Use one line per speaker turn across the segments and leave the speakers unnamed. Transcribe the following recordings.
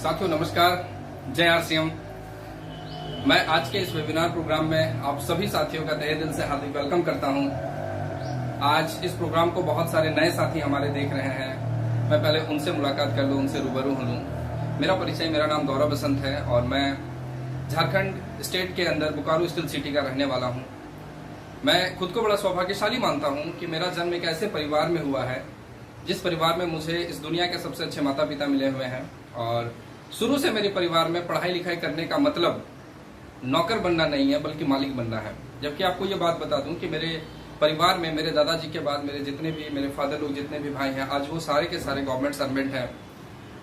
साथियों नमस्कार, जय आरसीएम। मैं आज के इस वेबिनार प्रोग्राम में आप सभी साथियों का तहे दिल से हार्दिक वेलकम करता हूं। आज इस प्रोग्राम को बहुत सारे नए साथी हमारे देख रहे हैं। मैं पहले उनसे मुलाकात कर लूं, उनसे रूबरू हो लूं। मेरा परिचय, मेरा नाम गौरव बसंत है और मैं झारखंड स्टेट के अंदर बोकारो स्टील सिटी का रहने वाला हूं। मैं खुद को बड़ा सौभाग्यशाली मानता हूं कि मेरा जन्म एक ऐसे परिवार में हुआ है जिस परिवार में मुझे इस दुनिया के सबसे अच्छे माता पिता मिले हुए हैं। और शुरू से मेरे परिवार में पढ़ाई लिखाई करने का मतलब नौकर बनना नहीं है बल्कि मालिक बनना है। जबकि आपको ये बात बता दूं कि मेरे परिवार में मेरे दादाजी के बाद मेरे जितने भी मेरे फादर लोग जितने भी भाई हैं, आज वो सारे के सारे गवर्नमेंट सर्वेंट हैं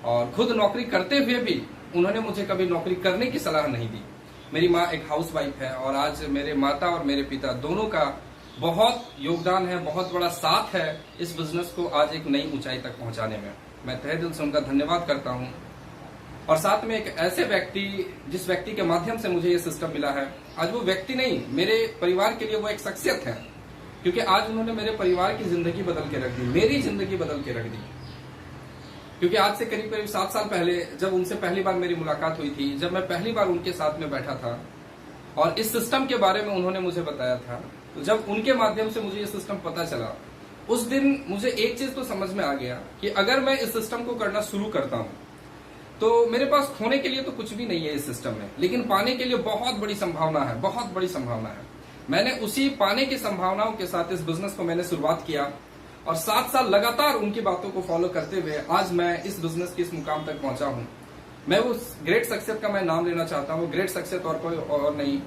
और खुद नौकरी करते हुए भी उन्होंने मुझे कभी नौकरी करने की सलाह नहीं दी। मेरी माँ एक हाउस वाइफ है और आज मेरे माता और मेरे पिता दोनों का बहुत योगदान है, बहुत बड़ा साथ है इस बिजनेस को आज एक नई ऊंचाई तक पहुंचाने में। मैं तहे दिल से उनका धन्यवाद करता हूं। और साथ में एक ऐसे व्यक्ति, जिस व्यक्ति के माध्यम से मुझे ये सिस्टम मिला है, आज वो व्यक्ति नहीं, मेरे परिवार के लिए वो एक शख्सियत है, क्योंकि आज उन्होंने मेरे परिवार की जिंदगी बदल के रख दी, मेरी जिंदगी बदल के रख दी। क्योंकि आज से करीब करीब 7 साल पहले जब उनसे पहली बार मेरी मुलाकात हुई थी, जब मैं पहली बार उनके साथ में बैठा था और इस सिस्टम के बारे में उन्होंने मुझे बताया था, तो जब उनके माध्यम से मुझे ये सिस्टम पता चला, उस दिन मुझे एक चीज तो समझ में आ गया कि अगर मैं इस सिस्टम को करना शुरू करता हूं तो मेरे पास खोने के लिए तो कुछ भी नहीं है इस सिस्टम में, लेकिन पाने के लिए बहुत बड़ी संभावना है, बहुत बड़ी संभावना है। मैंने उसी पाने की संभावनाओं के साथ इस बिजनेस को मैंने शुरुआत किया और 7 साल लगातार उनकी बातों को फॉलो करते हुए आज मैं इस बिजनेस के इस मुकाम तक पहुंचा हूं। मैं उस ग्रेट सक्सेस का मैं नाम लेना चाहता हूं। ग्रेट सक्सेस और कोई और नहीं,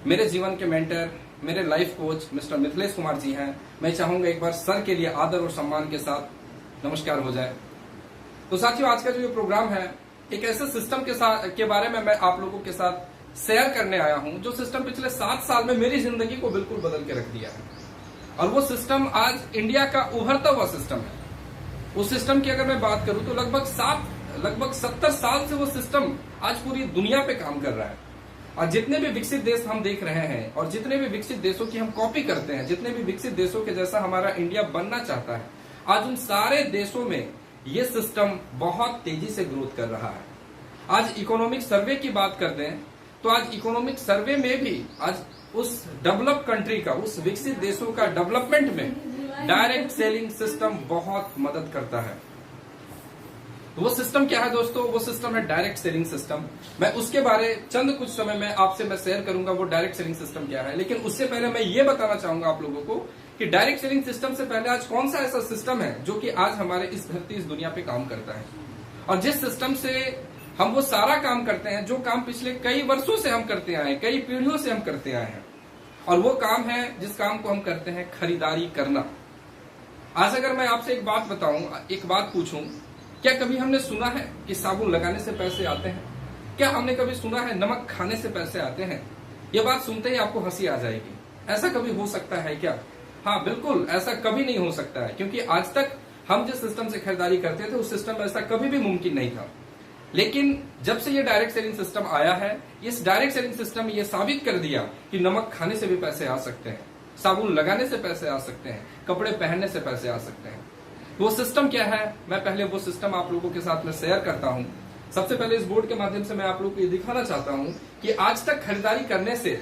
मेरे जीवन के मेंटर, मेरे life coach mister Mithilesh Kumar ji हैं। मैं चाहूंगा एक बार सर के लिए आदर और सम्मान के साथ नमस्कार हो जाए। तो साथियों, आज का जो ये प्रोग्राम है, एक ऐसे सिस्टम के बारे में मैं आप लोगों के साथ शेयर करने आया हूं जो सिस्टम पिछले 7 साल में मेरी जिंदगी को बिल्कुल बदल के रख दिया है। और वो सिस्टम आज इंडिया का उभरता हुआ सिस्टम है। उस सिस्टम की अगर मैं बात करूं तो लगभग 70 साल से वो सिस्टम आज पूरी दुनिया पे काम कर रहा है। और जितने भी विकसित देश हम देख रहे हैं और जितने भी विकसित देशों की हम कॉपी करते हैं, जितने भी विकसित देशों के जैसा हमारा इंडिया बनना चाहता है, आज उन सारे देशों में ये सिस्टम बहुत तेजी से ग्रोथ कर रहा है। आज इकोनॉमिक सर्वे की बात करते हैं तो आज इकोनॉमिक सर्वे में भी आज उस डेवलप कंट्री का, उस विकसित देशों का डेवलपमेंट में डायरेक्ट सेलिंग सिस्टम बहुत मदद करता है। तो वो सिस्टम क्या है दोस्तों? वो सिस्टम है डायरेक्ट सेलिंग सिस्टम। मैं उसके बारे चंद कुछ समय में आपसे मैं शेयर करूंगा वो डायरेक्ट सेलिंग सिस्टम क्या है। लेकिन उससे पहले मैं ये बताना चाहूंगा आप लोगों को कि डायरेक्ट सेलिंग सिस्टम से पहले आज कौन सा ऐसा सिस्टम है जो कि आज हमारे इस धरती, इस दुनिया पे काम करता है। और जिस सिस्टम से हम वो सारा काम करते हैं जो काम पिछले कई वर्षों से हम करते आए हैं, कई पीढ़ियों से हम करते आए हैं, और वो काम है जिस काम को हम करते हैं खरीदारी करना। आज अगर मैं आपसे एक बात बताऊं, एक बात पूछूं, क्या कभी हमने सुना है कि साबुन लगाने से पैसे आते हैं? क्या हमने कभी सुना है नमक खाने से पैसे आते हैं? ये बात सुनते ही आपको हंसी आ जाएगी। ऐसा कभी हो सकता है क्या? हाँ, बिल्कुल ऐसा कभी नहीं हो सकता है, क्योंकि आज तक हम जिस सिस्टम से खरीदारी करते थे उस सिस्टम में ऐसा कभी भी मुमकिन नहीं था। लेकिन जब से ये डायरेक्ट सेलिंग सिस्टम आया है, इस डायरेक्ट सेलिंग सिस्टम ये साबित कर दिया कि नमक खाने से भी पैसे आ सकते हैं, साबुन लगाने से पैसे आ सकते हैं, कपड़े पहनने से पैसे आ सकते हैं। वो सिस्टम क्या है, मैं पहले वो सिस्टम आप लोगों के साथ में शेयर करता हूं। सबसे पहले इस बोर्ड के माध्यम से मैं आप लोगों को ये दिखाना चाहता हूं कि आज तक खरीदारी करने से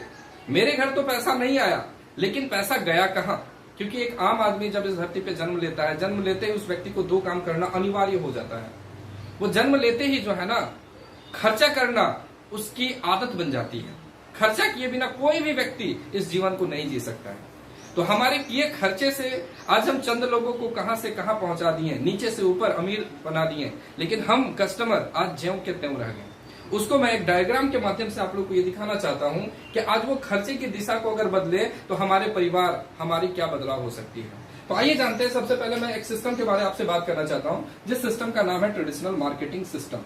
मेरे घर तो पैसा नहीं आया, लेकिन पैसा गया कहां? क्योंकि एक आम आदमी जब इस धरती पे जन्म लेता है, जन्म लेते ही उस व्यक्ति को 2 काम करना अनिवार्य हो जाता है। वो जन्म लेते ही जो है ना, खर्चा करना उसकी आदत बन जाती है। खर्चा किए बिना कोई भी व्यक्ति इस जीवन को नहीं जी सकता है। तो हमारे किए खर्चे से आज हम चंद लोगों को कहां से कहां पहुंचा दिए, नीचे से ऊपर अमीर बना दिए, लेकिन हम कस्टमर आज ज्यों के त्यों रह गए। उसको मैं एक डायग्राम के माध्यम से आप लोग को ये दिखाना चाहता हूं कि आज वो खर्चे की दिशा को अगर बदले तो हमारे परिवार, हमारी क्या बदलाव हो सकती है। तो आइए जानते हैं। सबसे पहले मैं एक सिस्टम के बारे में आपसे बात करना चाहता हूं, जिस सिस्टम का नाम है ट्रेडिशनल मार्केटिंग सिस्टम।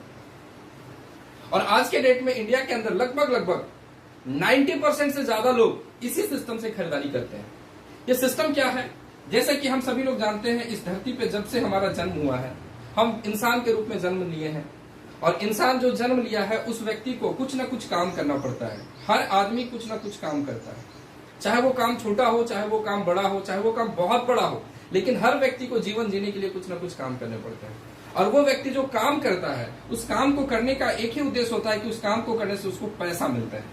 और आज के डेट में इंडिया के अंदर लगभग 90% से ज्यादा लोग इसी सिस्टम से खरीदारी करते हैं। ये सिस्टम क्या है? जैसे कि हम सभी लोग जानते हैं, इस धरती पे जब से हमारा जन्म हुआ है, हम इंसान के रूप में जन्म लिए हैं और इंसान जो जन्म लिया है उस व्यक्ति को कुछ ना कुछ काम करना पड़ता है। हर आदमी कुछ ना कुछ काम करता है, चाहे वो काम छोटा हो, चाहे वो काम बड़ा हो, चाहे वो काम बहुत बड़ा हो, लेकिन हर व्यक्ति को जीवन जीने के लिए कुछ ना कुछ काम करने पड़ते हैं। और वो व्यक्ति जो काम करता है उस काम को करने का एक ही उद्देश्य होता है कि उस काम को करने से उसको पैसा मिलता है,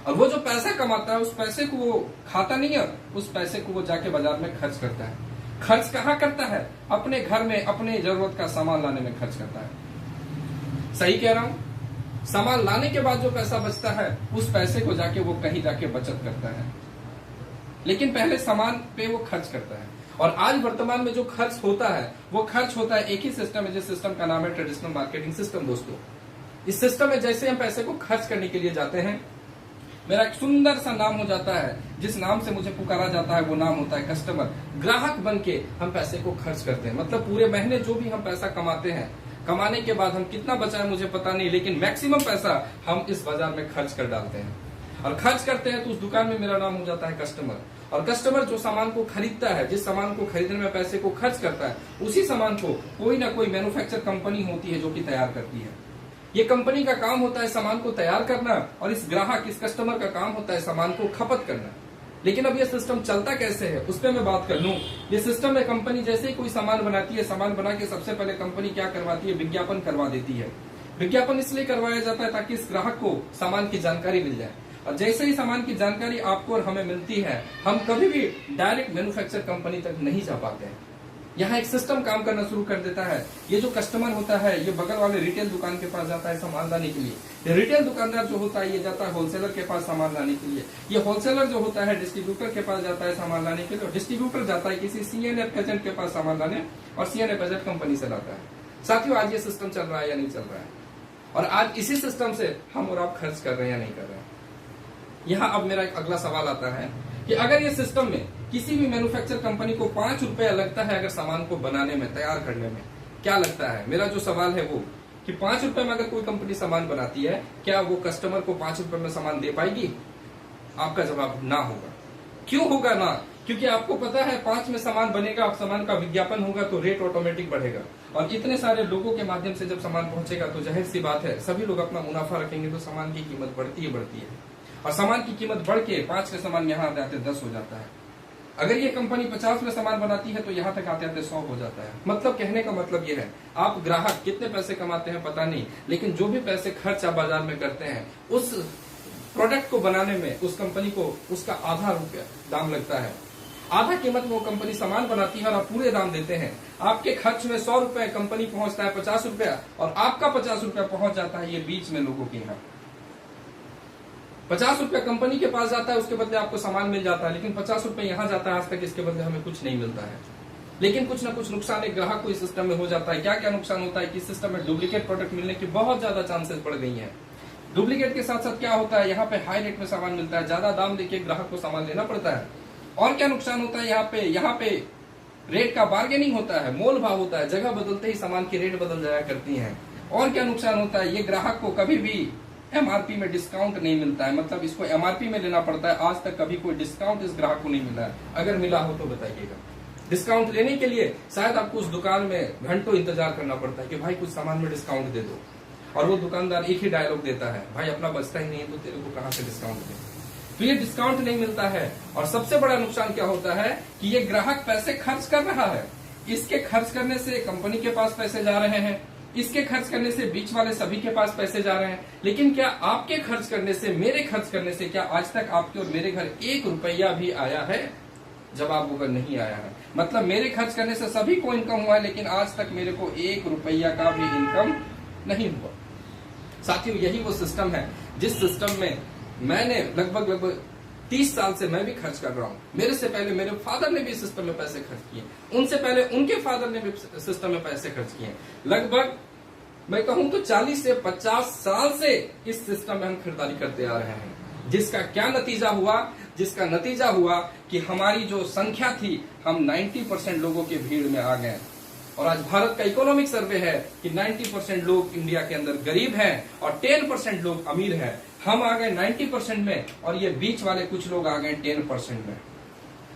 और वो जो पैसा कमाता है उस पैसे को वो खाता नहीं है, उस पैसे को वो जाके बाजार में खर्च करता है। खर्च कहाँ करता है? अपने घर में अपने जरूरत का सामान लाने में खर्च करता है। सही कह रहा हूं? सामान लाने के बाद जो पैसा बचता है उस पैसे को जाके वो कहीं जाके बचत करता है, लेकिन पहले सामान पे वो खर्च करता है। और आज वर्तमान में जो खर्च होता है वो खर्च होता है एक ही सिस्टम है, जिस सिस्टम का नाम है ट्रेडिशनल मार्केटिंग सिस्टम। दोस्तों, इस सिस्टम में जैसे हम पैसे को खर्च करने के लिए जाते हैं, मेरा एक सुंदर सा नाम हो जाता है, जिस नाम से मुझे पुकारा जाता है वो नाम होता है कस्टमर। ग्राहक बन के हम पैसे को खर्च करते हैं, मतलब पूरे महीने जो भी हम पैसा कमाते हैं, कमाने के बाद हम कितना बचा है मुझे पता नहीं, लेकिन मैक्सिमम पैसा हम इस बाजार में खर्च कर डालते हैं। और खर्च करते हैं तो उस दुकान में मेरा नाम हो जाता है कस्टमर। और कस्टमर जो सामान को खरीदता है, जिस सामान को खरीदने में पैसे को खर्च करता है, उसी सामान को कोई ना कोई मैन्युफैक्चर कंपनी होती है जो कि तैयार करती है। ये कंपनी का काम होता है सामान को तैयार करना, और इस ग्राहक, इस कस्टमर का काम होता है सामान को खपत करना। लेकिन अब ये सिस्टम चलता कैसे है उस पर मैं बात कर लूं। ये सिस्टम में कंपनी जैसे ही कोई सामान बनाती है, सामान बना के सबसे पहले कंपनी क्या करवाती है? विज्ञापन करवा देती है। विज्ञापन इसलिए करवाया जाता है ताकि इस ग्राहक को सामान की जानकारी मिल जाए, और जैसे ही सामान की जानकारी आपको और हमें मिलती है, हम कभी भी डायरेक्ट मैन्युफैक्चर कंपनी तक नहीं जा पाते हैं। यहाँ एक सिस्टम काम करना शुरू कर देता है। ये जो कस्टमर होता है ये बगल वाले रिटेल दुकान के पास जाता है सामान लाने के लिए। ये रिटेल दुकानदार जो होता है ये जाता है होलसेलर के पास सामान लाने के लिए। ये होलसेलर जो होता है डिस्ट्रीब्यूटर के पास जाता है सामान लाने के लिए, और डिस्ट्रीब्यूटर जाता है किसी सीएनएफ एजेंट के पास सामान लाने, और सीएनएफ एजेंट कंपनी से लाता है। साथियों, आज ये सिस्टम चल रहा है या नहीं चल रहा है? और आज इसी सिस्टम से हम और आप खर्च कर रहे हैं या नहीं कर रहे हैं? यहाँ अब मेरा एक अगला सवाल आता है कि अगर ये सिस्टम में किसी भी मैन्युफैक्चर कंपनी को 5 रुपया लगता है अगर सामान को बनाने में, तैयार करने में, क्या लगता है? मेरा जो सवाल है वो कि 5 रुपए में अगर कोई कंपनी सामान बनाती है, क्या वो कस्टमर को 5 रुपए में सामान दे पाएगी? आपका जवाब ना होगा। क्यों होगा ना? क्योंकि आपको पता है 5 में सामान बनेगा, सामान का विज्ञापन होगा तो रेट ऑटोमेटिक बढ़ेगा, और इतने सारे लोगों के माध्यम से जब सामान पहुंचेगा तो जाहिर सी बात है सभी लोग अपना मुनाफा रखेंगे, तो सामान की कीमत बढ़ती है, और सामान की कीमत बढ़ के 5 के सामान यहाँ आते आते 10 हो जाता है। अगर ये कंपनी 50 में सामान बनाती है तो यहाँ तक आते आते 100 हो जाता है। मतलब कहने का मतलब ये है, आप ग्राहक कितने पैसे कमाते हैं पता नहीं, लेकिन जो भी पैसे खर्च आप बाजार में करते हैं उस प्रोडक्ट को बनाने में उस कंपनी को उसका आधा रुपया दाम लगता है। आधा कीमत में वो कंपनी सामान बनाती है और आप पूरे दाम देते हैं। आपके खर्च में 100 रुपए, कंपनी पहुंचता है 50 रुपया, और आपका 50 रुपया पहुंच जाता है ये बीच में लोगों के यहाँ। 50 रुपया कंपनी के पास जाता है, उसके बदले आपको सामान मिल जाता है, लेकिन 50 रुपए यहाँ जाता है आज तक, इसके बदले हमें कुछ नहीं मिलता है। लेकिन कुछ ना कुछ नुकसान एक ग्राहक को इस सिस्टम में हो जाता है। क्या क्या नुकसान होता है कि इस सिस्टम में डुप्लीकेट प्रोडक्ट मिलने की बहुत ज्यादा चांसेस बढ़ गई हैं। डुप्लीकेट के साथ साथ क्या होता है, यहाँ पे हाई रेट में सामान मिलता है, ज्यादा दाम देके ग्राहक को सामान लेना पड़ता है। और क्या नुकसान होता है, यहाँ पे रेट का बार्गेनिंग होता है, मोल भाव होता है, जगह बदलते ही सामान की रेट बदल जाया करती है। और क्या नुकसान होता है, ये ग्राहक को कभी भी एमआरपी में डिस्काउंट नहीं मिलता है, मतलब इसको एमआरपी में लेना पड़ता है। आज तक कभी कोई डिस्काउंट इस ग्राहक को नहीं मिला है, अगर मिला हो तो बताइएगा। डिस्काउंट लेने के लिए शायद आपको उस दुकान में घंटों इंतजार करना पड़ता है कि भाई कुछ सामान में डिस्काउंट दे दो, और वो दुकानदार एक ही डायलॉग देता है, भाई अपना बचता ही नहीं है तो तेरे को कहां से डिस्काउंट दे। तो ये डिस्काउंट नहीं मिलता है। और सबसे बड़ा नुकसान क्या होता है कि ये ग्राहक पैसे खर्च कर रहा है, इसके खर्च करने से कंपनी के पास पैसे जा रहे हैं, इसके खर्च करने से बीच वाले सभी के पास पैसे जा रहे हैं। लेकिन क्या आपके खर्च करने से, मेरे खर्च करने से, क्या आज तक आपके और मेरे घर 1 रुपया भी आया है? जवाब होगा नहीं आया है। मतलब मेरे खर्च करने से सभी को इनकम हुआ है, लेकिन आज तक मेरे को 1 रुपया का भी इनकम नहीं हुआ। साथियों, यही वो सिस्टम है जिस सिस्टम में मैंने लगभग 30 साल से मैं भी खर्च कर रहा हूँ। मेरे से पहले मेरे फादर ने भी सिस्टम में पैसे खर्च किए, उनसे पहले उनके फादर ने भी सिस्टम में पैसे खर्च किए। लगभग मैं कहूँ तो 40 से 50 साल से इस सिस्टम में हम खरीदारी करते आ रहे हैं, जिसका क्या नतीजा हुआ? जिसका नतीजा हुआ कि हमारी जो संख्या थी, हम 90% लोगों के भीड़ में आ गए। और आज भारत का इकोनॉमिक सर्वे है कि 90% लोग इंडिया के अंदर गरीब हैं और 10% लोग अमीर हैं। हम आ गए 90% में, और ये बीच वाले कुछ लोग आ गए 10% में।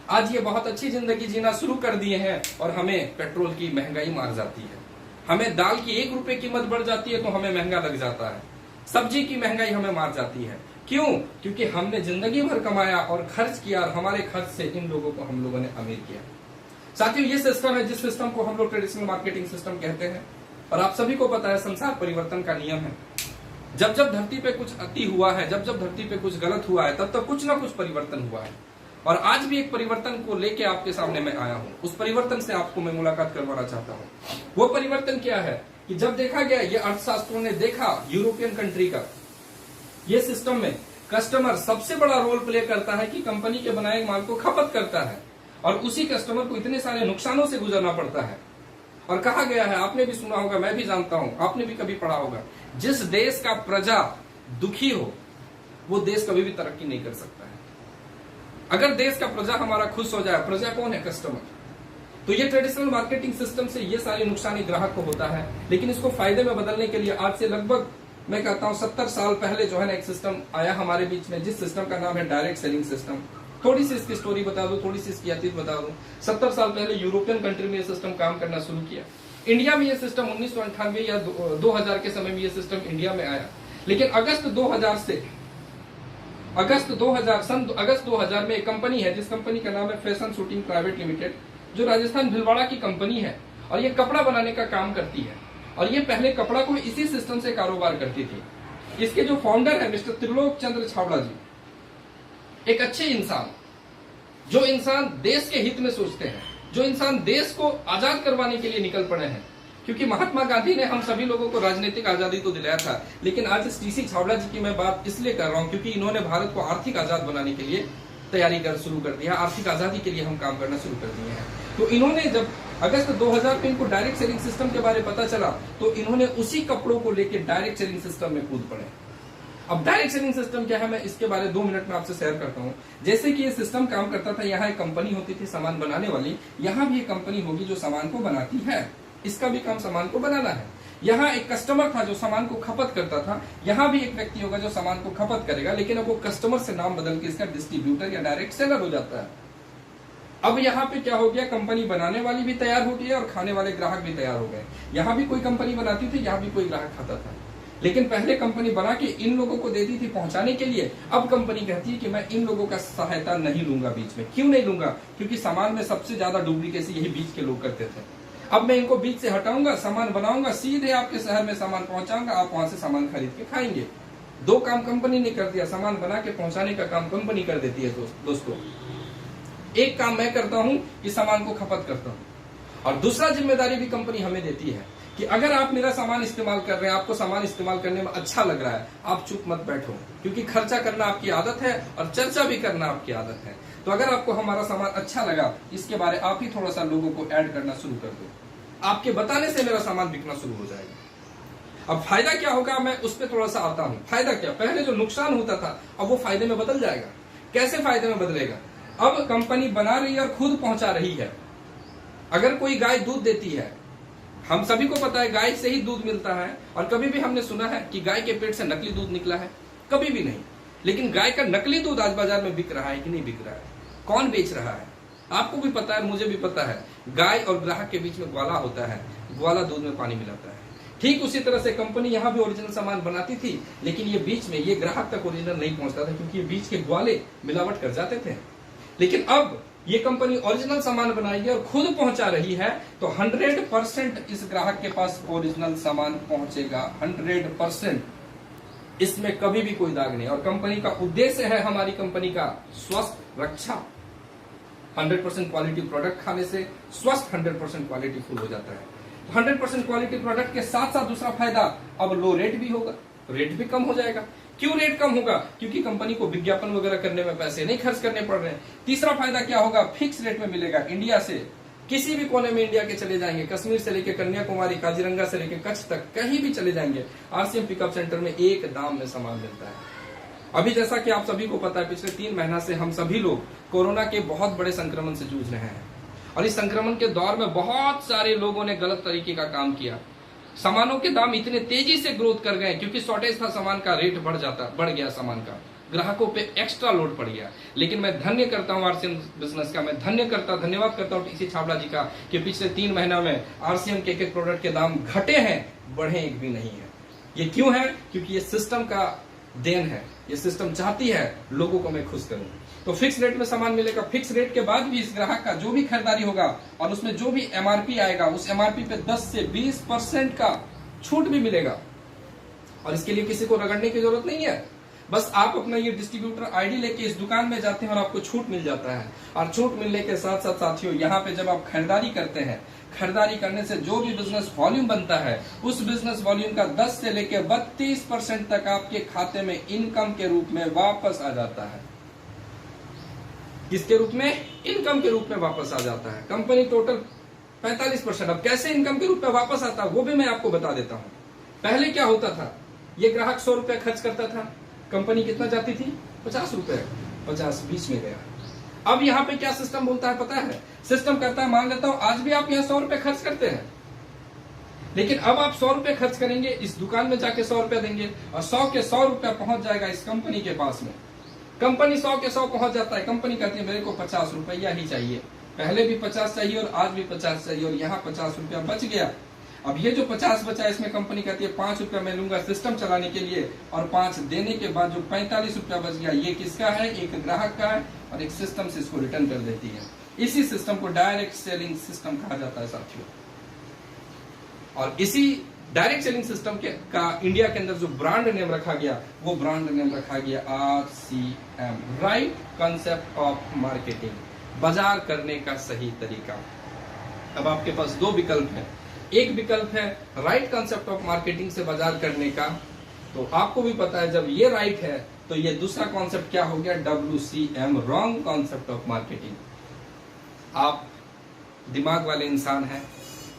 आज ये बहुत अच्छी जिंदगी जीना शुरू कर दिए हैं, और हमें पेट्रोल की महंगाई मार जाती है, हमें दाल की 1 रुपए कीमत बढ़ जाती है तो हमें महंगा लग जाता है, सब्जी की महंगाई हमें मार जाती है। क्यों? क्योंकि हमने जिंदगी भर कमाया और खर्च किया, और हमारे खर्च से इन लोगों को हम लोगों ने अमीर किया। साथियों, ये सिस्टम है जिस सिस्टम को हम लोग ट्रेडिशनल मार्केटिंग सिस्टम कहते हैं। और आप सभी को पता है संसार परिवर्तन का नियम है। जब जब धरती पे कुछ अति हुआ है, जब जब धरती पे कुछ गलत हुआ है, तब तब कुछ ना कुछ परिवर्तन हुआ है। और आज भी एक परिवर्तन को लेके आपके सामने मैं आया हूं। उस परिवर्तन से आपको मैं मुलाकात करवाना चाहता हूं। वो परिवर्तन क्या है कि जब देखा गया, ये अर्थशास्त्रों ने देखा यूरोपियन कंट्री का ये सिस्टम में कस्टमर सबसे बड़ा रोल प्ले करता है कि कंपनी के बनाए माल को खपत करता है और उसी कस्टमर को इतने सारे नुकसानों से गुजरना पड़ता है। और कहा गया है, आपने भी सुना होगा, मैं भी जानता हूं, आपने भी कभी पढ़ा होगा, जिस देश का प्रजा दुखी हो वो देश कभी भी तरक्की नहीं कर सकता है। अगर देश का प्रजा हमारा खुश हो जाए, प्रजा कौन है? कस्टमर। तो ये ट्रेडिशनल मार्केटिंग सिस्टम से ये सारी नुकसानी ग्राहक को होता है, लेकिन इसको फायदे में बदलने के लिए आज से लगभग मैं कहता हूं 70 साल पहले जो है ना एक सिस्टम आया हमारे बीच में, जिस सिस्टम का नाम है डायरेक्ट सेलिंग सिस्टम। थोड़ी सी इसकी स्टोरी बता दूं, थोड़ी सी इसकी अतीत बता दूं। 70 साल पहले यूरोपियन कंट्री में ये सिस्टम काम करना शुरू किया। इंडिया में ये सिस्टम 1998 या 2000 के समय में ये सिस्टम इंडिया में आया, लेकिन अगस्त 2000 में एक कंपनी है जिस कंपनी का नाम है फैशन शूटिंग प्राइवेट लिमिटेड, जो राजस्थान भिलवाड़ा की कंपनी है और ये कपड़ा बनाने का काम करती है। और ये पहले कपड़ा को इसी सिस्टम से कारोबार करती थी। इसके जो फाउंडर है मिस्टर त्रिलोक चंद्र छाबड़ा जी, एक अच्छे इंसान, जो इंसान देश के हित में सोचते हैं, जो इंसान देश को आजाद करवाने के लिए निकल पड़े हैं। क्योंकि महात्मा गांधी ने हम सभी लोगों को राजनीतिक आजादी तो दिलाया था, लेकिन आज इस टीसी छाबड़ा जी की मैं बात इसलिए कर रहा हूं क्योंकि इन्होंने भारत को आर्थिक आजाद बनाने के लिए तैयारी कर शुरू कर दिया, आर्थिक आजादी के लिए हम काम करना शुरू कर दिए हैं। तो इन्होंने जब अगस्त 2000 में इनको डायरेक्ट सेलिंग सिस्टम के बारे में पता चला, तो इन्होंने उसी कपड़ों को लेकर डायरेक्ट सेलिंग सिस्टम में कूद पड़े। अब डायरेक्ट सेलिंग सिस्टम क्या है, मैं इसके बारे में 2 मिनट में आपसे शेयर करता हूं। जैसे कि ये सिस्टम काम करता था, यहाँ एक कंपनी होती थी सामान बनाने वाली, यहाँ भी एक कंपनी होगी जो सामान को बनाती है, इसका भी काम सामान को बनाना है। यहाँ एक कस्टमर था जो सामान को खपत करता था, यहाँ भी एक व्यक्ति होगा जो सामान को खपत करेगा, लेकिन अब वो कस्टमर से नाम बदल के इसका डिस्ट्रीब्यूटर या डायरेक्ट सेलर हो जाता है। अब यहाँ पे क्या हो गया, कंपनी बनाने वाली भी तैयार हो गई और खाने वाले ग्राहक भी तैयार हो गए। यहाँ भी कोई कंपनी बनाती थी, यहाँ भी कोई ग्राहक खाता था, लेकिन पहले कंपनी बना के इन लोगों को देती थी पहुंचाने के लिए। अब कंपनी कहती है कि मैं इन लोगों का सहायता नहीं लूंगा बीच में। क्यों नहीं लूंगा? क्योंकि सामान में सबसे ज्यादा डुप्लीकेसी यही बीच के लोग करते थे। अब मैं इनको बीच से हटाऊंगा, सामान बनाऊंगा, सीधे आपके शहर में सामान पहुंचाऊंगा, आप वहां से सामान खरीद के खाएंगे। 2 काम कंपनी ने कर दिया, सामान बना के पहुंचाने का काम कंपनी कर देती है दोस्तों। एक काम मैं करता हूं कि सामान को खपत करता हूं, और दूसरा जिम्मेदारी भी कंपनी हमें देती है कि अगर आप मेरा सामान इस्तेमाल कर रहे हैं, आपको सामान इस्तेमाल करने में अच्छा लग रहा है, आप चुप मत बैठो, क्योंकि खर्चा करना आपकी आदत है और चर्चा भी करना आपकी आदत है। तो अगर आपको हमारा सामान अच्छा लगा, इसके बारे आप ही थोड़ा सा लोगों को ऐड करना शुरू कर दो। आपके बताने से मेरा सामान बिकना शुरू हो जाएगा। अब फायदा क्या होगा, मैं उस पर थोड़ा सा आता हूं। फायदा क्या, पहले जो नुकसान होता था अब वो फायदे में बदल जाएगा। कैसे फायदे में बदलेगा? अब कंपनी बना रही है और खुद पहुंचा रही है। अगर कोई गाय दूध देती है, हम सभी को पता है गाय से ही दूध मिलता है, और कभी भी हमने सुना है कि गाय के पेट से नकली दूध निकला है? कभी भी नहीं। लेकिन गाय का नकली दूध आज बाजार में बिक रहा है कि नहीं बिक रहा है? कौन बेच रहा है? आपको भी पता है, मुझे भी पता है। गाय और ग्राहक के बीच में ग्वाला होता है, ग्वाला दूध में पानी मिलाता है। ठीक उसी तरह से कंपनी यहाँ भी ओरिजिनल सामान बनाती थी, लेकिन ये बीच में ये ग्राहक तक ओरिजिनल नहीं पहुंचता था, क्योंकि ये बीच के ग्वाले मिलावट कर जाते थे। लेकिन अब ये कंपनी ओरिजिनल सामान बनाएगी और खुद पहुंचा रही है, तो 100% इस ग्राहक के पास ओरिजिनल सामान पहुंचेगा। 100%, इसमें कभी भी कोई दाग नहीं। और कंपनी का उद्देश्य है, हमारी कंपनी का स्वास्थ्य रक्षा। 100% क्वालिटी प्रोडक्ट खाने से स्वस्थ 100% क्वालिटी फुल हो जाता है। 100% क्वालिटी प्रोडक्ट के साथ साथ दूसरा फायदा, अब लो रेट भी होगा, रेट भी कम हो जाएगा। क्यों रेट कम होगा? क्योंकि कंपनी को विज्ञापन वगैरह करने में पैसे नहीं खर्च करने पड़ रहे हैं। तीसरा फायदा क्या होगा, फिक्स रेट में मिलेगा। इंडिया से किसी भी कोने में इंडिया के चले जाएंगे, कश्मीर से लेकर कन्याकुमारी, काजीरंगा से लेकर कच्छ तक, कहीं भी चले जाएंगे, आरसीएम पिकअप सेंटर में एक दाम में सामान मिलता है। अभी जैसा कि आप सभी को पता है, पिछले 3 महीना से हम सभी लोग कोरोना के बहुत बड़े संक्रमण से जूझ रहे हैं, और इस संक्रमण के दौर में बहुत सारे लोगों ने गलत तरीके का काम किया। सामानों के दाम इतने तेजी से ग्रोथ कर गए, क्योंकि शॉर्टेज था, सामान का रेट बढ़ गया, सामान का ग्राहकों पे एक्स्ट्रा लोड पड़ गया। लेकिन मैं धन्य करता हूं आरसीएम बिजनेस का, मैं धन्यवाद करता हूं टीसी छाबड़ा जी का, कि पिछले 3 महीना में आरसीएम के एक प्रोडक्ट के दाम घटे हैं, बढ़े एक भी नहीं है। ये क्यों है? क्योंकि ये सिस्टम का देन है, ये सिस्टम चाहती है लोगों को मैं खुश करूं। तो फिक्स रेट में सामान मिलेगा, फिक्स रेट के बाद भी इस ग्राहक का जो भी खरीदारी होगा और उसमें जो भी एमआरपी आएगा उस एमआरपी पे 10 से 20% का छूट भी मिलेगा। और इसके लिए किसी को रगड़ने की जरूरत नहीं है, बस आप अपना ये डिस्ट्रीब्यूटर आईडी लेके इस दुकान में जाते हैं और आपको छूट मिल जाता है। और छूट मिलने के साथ साथ साथियों, यहाँ पे जब आप खरीदारी करते हैं, खरीदारी करने से जो भी बिजनेस वॉल्यूम बनता है उस बिजनेस वॉल्यूम का 10 से लेकर 32% तक आपके खाते में इनकम के रूप में वापस आ जाता है। किसके रूप में? इनकम के रूप में वापस आ जाता है। Company total 45%। अब कैसे इनकम के रूप में वापस आता है वो भी मैं आपको बता देता हूं। पहले क्या होता था, ये ग्राहक 100 रुपया खर्च करता था, कंपनी कितना जाती थी? 50 रुपए, 50 बीच में गया। अब यहाँ पे क्या सिस्टम बोलता है पता है? सिस्टम कहता है, मान लेता हूं आज भी आप यहाँ 100 रुपए खर्च करते हैं, लेकिन अब आप 100 रुपए खर्च करेंगे, इस दुकान में जाके 100 रुपया देंगे और 100 के 100 रुपया पहुंच जाएगा इस कंपनी के पास में। कंपनी 100 के 100 पहुंच जाता है, कंपनी कहती है मेरे को 50 रुपया ही चाहिए। पहले भी 50 चाहिए और आज भी 50 चाहिए और यहाँ 50 रुपया बच गया। अब ये जो 50 बचा इसमें कंपनी कहती है 5 रुपया मैं लूंगा सिस्टम चलाने के लिए, और 5 देने के बाद जो 45 रुपया बच गया ये किसका है? एक ग्राहक का है, और एक सिस्टम से इसको रिटर्न कर देती है। इसी सिस्टम को डायरेक्ट सेलिंग सिस्टम कहा जाता है साथियों। और इसी डायरेक्ट सेलिंग सिस्टम का इंडिया के अंदर जो ब्रांड नेम रखा गया वो ब्रांड नेम रखा गया RCM, right concept of marketing, बाजार करने का सही तरीका। अब आपके पास दो विकल्प है। एक विकल्प है राइट कॉन्सेप्ट ऑफ मार्केटिंग से बाजार करने का, तो आपको भी पता है जब ये राइट है तो ये दूसरा कॉन्सेप्ट क्या हो गया? WCM, wrong concept of marketing. आप दिमाग वाले इंसान हैं,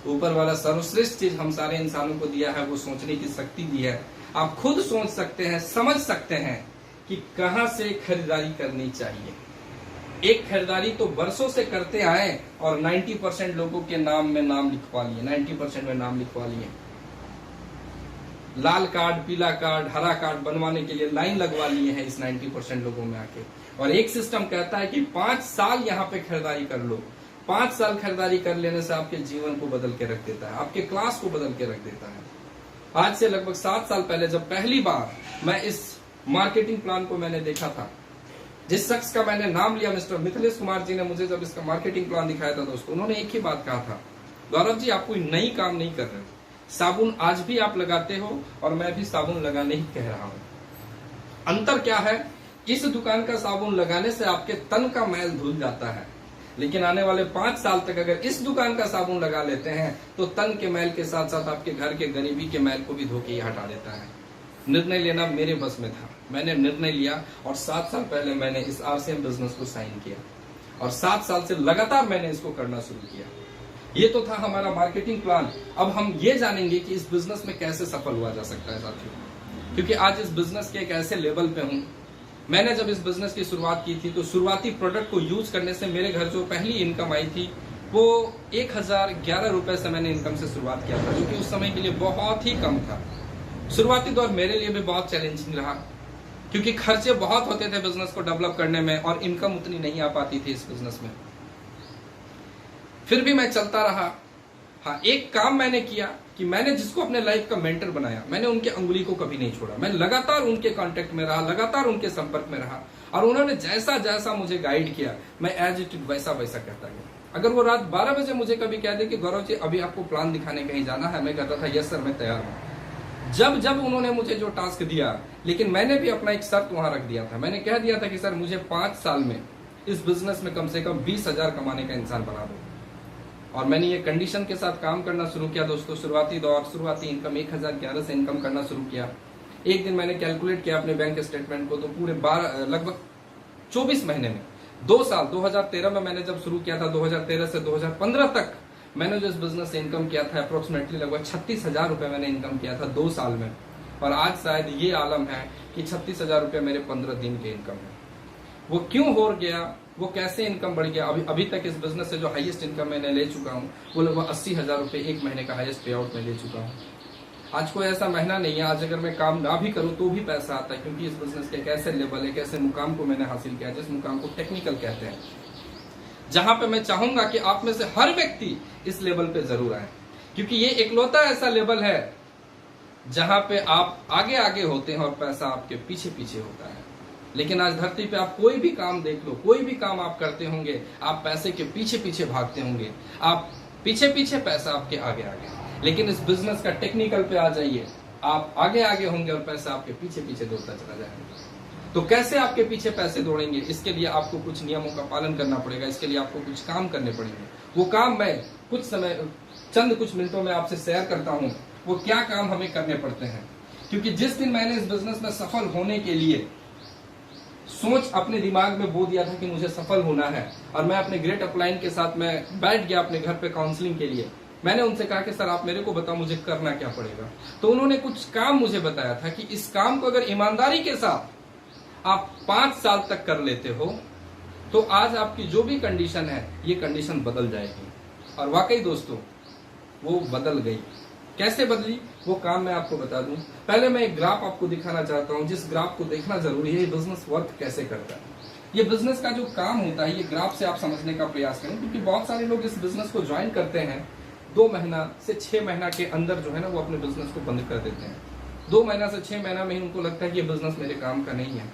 ऊपर वाला सर्वश्रेष्ठ चीज हम सारे इंसानों को दिया है, वो सोचने की शक्ति दी है। आप खुद सोच सकते हैं, समझ सकते हैं कि कहां से खरीदारी करनी चाहिए। एक खरीदारी तो वर्षों से करते आए और 90% लोगों के नाम में नाम लिखवा लिए, 90% में नाम लिखवा लिए। लाल कार्ड, पीला कार्ड, हरा कार्ड बनवाने के लिए लाइन लगवा लिए हैं इस 90% लोगों में आके। और एक सिस्टम कहता है कि 5 साल यहाँ पे खरीदारी कर लो। 5 साल खरीदारी कर लेने से आपके जीवन को बदल के रख देता है, आपके क्लास को बदल के रख देता है। आज से लगभग 7 साल पहले जब पहली बार मैं इस मार्केटिंग प्लान को मैंने देखा था, जिस शख्स का मैंने नाम लिया, मिस्टर मिथिलेश कुमार जी ने मुझे जब इसका मार्केटिंग प्लान दिखाया था दोस्तों, उन्होंने एक ही बात कहा था, गौरव जी आप कोई नई काम नहीं कर रहे, साबुन आज भी आप लगाते हो और मैं भी साबुन लगाने ही कह रहा हूं। अंतर क्या है? इस दुकान का साबुन लगाने से आपके तन का मैल धुल जाता है, लेकिन आने वाले 5 साल तक अगर इस दुकान का साबुन लगा लेते हैं तो तन के मैल के साथ साथ आपके घर के गरीबी के मैल को भी धो के ही हटा देता है। निर्णय लेना मेरे बस में था, मैंने निर्णय लिया और 7 साल पहले मैंने इस RCM बिजनेस को साइन किया और 7 साल से लगातार मैंने इसको करना शुरू किया। ये तो था हमारा मार्केटिंग प्लान। अब हम ये जानेंगे कि इस बिजनेस में कैसे सफल हुआ जा सकता है साथियों, क्योंकि आज इस बिजनेस के एक ऐसे लेवल पे हूं। मैंने जब इस बिजनेस की शुरुआत की थी तो शुरुआती प्रोडक्ट को यूज करने से मेरे घर जो पहली इनकम आई थी वो 1011 रुपए से मैंने इनकम से शुरुआत किया था, जो कि उस समय के लिए बहुत ही कम था। शुरुआती दौर मेरे लिए भी बहुत चैलेंजिंग रहा, क्योंकि खर्चे बहुत होते थे बिजनेस को डेवलप करने में और इनकम उतनी नहीं आ पाती थी इस बिजनेस में। फिर भी मैं चलता रहा। हाँ, एक काम मैंने किया कि मैंने जिसको अपने लाइफ का मेंटर बनाया, मैंने उनके अंगुली को कभी नहीं छोड़ा। मैं लगातार उनके कांटेक्ट में रहा, लगातार उनके संपर्क में रहा और उन्होंने जैसा जैसा मुझे गाइड किया मैं एज इट इज वैसा वैसा करता गया। अगर वो रात 12 बजे मुझे कभी कह दे कि गौरव जी अभी आपको प्लान दिखाने कहीं जाना है, मैं कहता था यस सर मैं तैयार हूँ। जब जब उन्होंने मुझे जो टास्क दिया, लेकिन मैंने भी अपना एक शर्त वहां रख दिया था। मैंने कह दिया था कि सर मुझे 5 साल में इस बिजनेस में कम से कम 20,000 कमाने का इंसान बना दो। और मैंने ये कंडीशन के साथ काम करना शुरू किया दोस्तों। शुरुआती दौर, शुरुआती इनकम 1011 से इनकम करना शुरू किया। एक दिन मैंने कैलकुलेट किया अपने बैंक स्टेटमेंट को, तो पूरे लगभग 24 महीने में 2 साल 2013 में मैंने जब शुरू किया था, 2013 से 2015 तक मैंने जो इस बिजनेस से इनकम किया था अप्रोक्सीमेटली लगभग 36,000 रुपए मैंने इनकम किया था 2 साल में। और आज शायद ये आलम है कि 36,000 रुपए मेरे 15 दिन के इनकम है। वो क्यों हो गया, वो कैसे इनकम बढ़ गया? अभी तक इस बिजनेस से जो हाईएस्ट इनकम मैंने ले चुका हूँ वो लगभग 80,000 रुपए एक महीने का हाईएस्ट पे आउट में ले चुका हूँ। आज कोई ऐसा महीना नहीं है, आज अगर मैं काम ना भी करूँ तो भी पैसा आता है, क्योंकि इस बिजनेस के एक ऐसे लेवल, एक ऐसे मुकाम को मैंने हासिल किया जिस मुकाम को टेक्निकल कहते हैं, जहां पे मैं चाहूंगा कि आप में से हर व्यक्ति इस लेवल पे जरूर आए, क्योंकि ये इकलौता ऐसा लेवल है जहां पे आप आगे आगे होते हैं और पैसा आपके पीछे पीछे होता है। लेकिन आज धरती पे आप कोई भी काम देख लो, कोई भी काम आप करते होंगे, आप पैसे के पीछे पीछे भागते होंगे, आप पीछे पीछे, पैसा आपके आगे आगे। लेकिन इस बिजनेस का टेक्निकल पे आ जाइए, आप आगे आगे होंगे और पैसा आपके पीछे पीछे दौड़ता चला जाएगा। तो कैसे आपके पीछे पैसे दौड़ेंगे, इसके लिए आपको कुछ नियमों का पालन करना पड़ेगा, इसके लिए आपको कुछ काम करने पड़ेंगे। वो काम मैं कुछ मिनटों में आपसे शेयर करता हूं, वो क्या काम हमें करने पड़ते हैं। क्योंकि जिस दिन मैंने इस बिजनेस में सफल होने के लिए सोच अपने दिमाग में बो दिया था कि मुझे सफल होना है, और मैं अपने ग्रेट अपलाइन के साथ मैं बैठ गया अपने घर पे काउंसलिंग के लिए। मैंने उनसे कहा कि सर आप मेरे को बताओ मुझे करना क्या पड़ेगा। तो उन्होंने कुछ काम मुझे बताया था कि इस काम को अगर ईमानदारी के साथ आप 5 साल तक कर लेते हो तो आज आपकी जो भी कंडीशन है ये कंडीशन बदल जाएगी। और वाकई दोस्तों वो बदल गई। कैसे बदली वो काम मैं आपको बता दूं। पहले मैं एक ग्राफ आपको दिखाना चाहता हूं, जिस ग्राफ को देखना जरूरी है, ये बिजनेस वर्क कैसे करता है। ये बिजनेस का जो काम होता है ये ग्राफ से आप समझने का प्रयास करें, क्योंकि बहुत सारे लोग इस बिजनेस को ज्वाइन करते हैं 2 महीना से 6 महीना के अंदर जो है ना वो अपने बिजनेस को बंद कर देते हैं। 2 महीना से 6 महीना में ही उनको लगता है कि ये बिजनेस मेरे काम का नहीं है।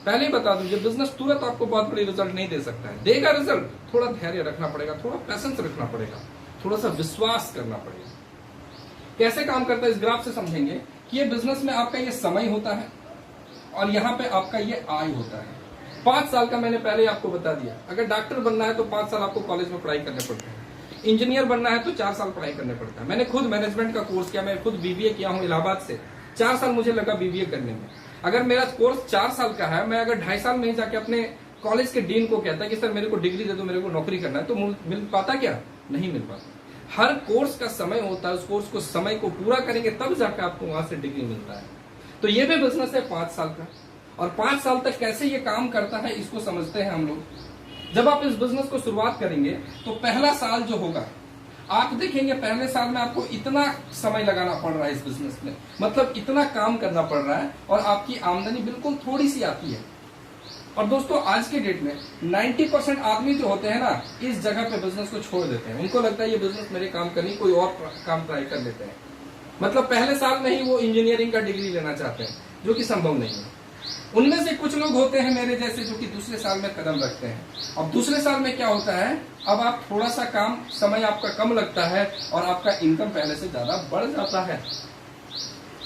पहले ही बता दूं ये बिजनेस तुरंत आपको बहुत बड़ी रिजल्ट नहीं दे सकता है, देगा रिजल्ट, थोड़ा धैर्य रखना पड़ेगा, थोड़ा पैसेंस रखना पड़ेगा, थोड़ा सा विश्वास करना पड़ेगा। कैसे काम करता है इस ग्राफ से समझेंगे कि ये बिजनेस में आपका ये समय होता है और यहाँ पे आपका ये आय होता है। 5 साल का मैंने पहले आपको बता दिया। अगर डॉक्टर बनना है तो 5 साल आपको कॉलेज में पढ़ाई करने पड़ते हैं, इंजीनियर बनना है तो 4 साल पढ़ाई करने पड़ता है। मैंने खुद मैनेजमेंट का कोर्स किया, मैं खुद बीबीए किया हूँ इलाहाबाद से। 4 साल मुझे लगा बीबीए करने में। अगर मेरा कोर्स 4 साल का है, मैं अगर 2.5 साल में ही जाके अपने कॉलेज के डीन को कहता कि सर मेरे को डिग्री दे दो, मेरे को नौकरी करना है, तो मिल पाता क्या? नहीं मिल पाता। हर कोर्स का समय होता है, उस कोर्स को समय को पूरा करेंगे तब जाकर आपको वहां से डिग्री मिलता है। तो ये भी बिजनेस है 5 साल का, और 5 साल तक कैसे ये काम करता है इसको समझते हैं हम लोग। जब आप इस बिजनेस को शुरुआत करेंगे तो पहला साल जो होगा आप देखेंगे, पहले साल में आपको इतना समय लगाना पड़ रहा है इस बिजनेस में, मतलब इतना काम करना पड़ रहा है, और आपकी आमदनी बिल्कुल थोड़ी सी आती है। और दोस्तों आज के डेट में 90% आदमी जो होते हैं ना इस जगह पे बिजनेस को छोड़ देते हैं। उनको लगता है ये बिजनेस मेरे काम का नहीं, कोई और काम ट्राई कर लेते हैं। मतलब पहले साल में ही वो इंजीनियरिंग का डिग्री लेना चाहते हैं, जो कि संभव नहीं है। उनमें से कुछ लोग होते हैं मेरे जैसे जो कि दूसरे साल में कदम रखते हैं। अब दूसरे साल में क्या होता है, अब आप थोड़ा सा काम समय आपका कम लगता है और आपका इनकम पहले से ज्यादा बढ़ जाता है।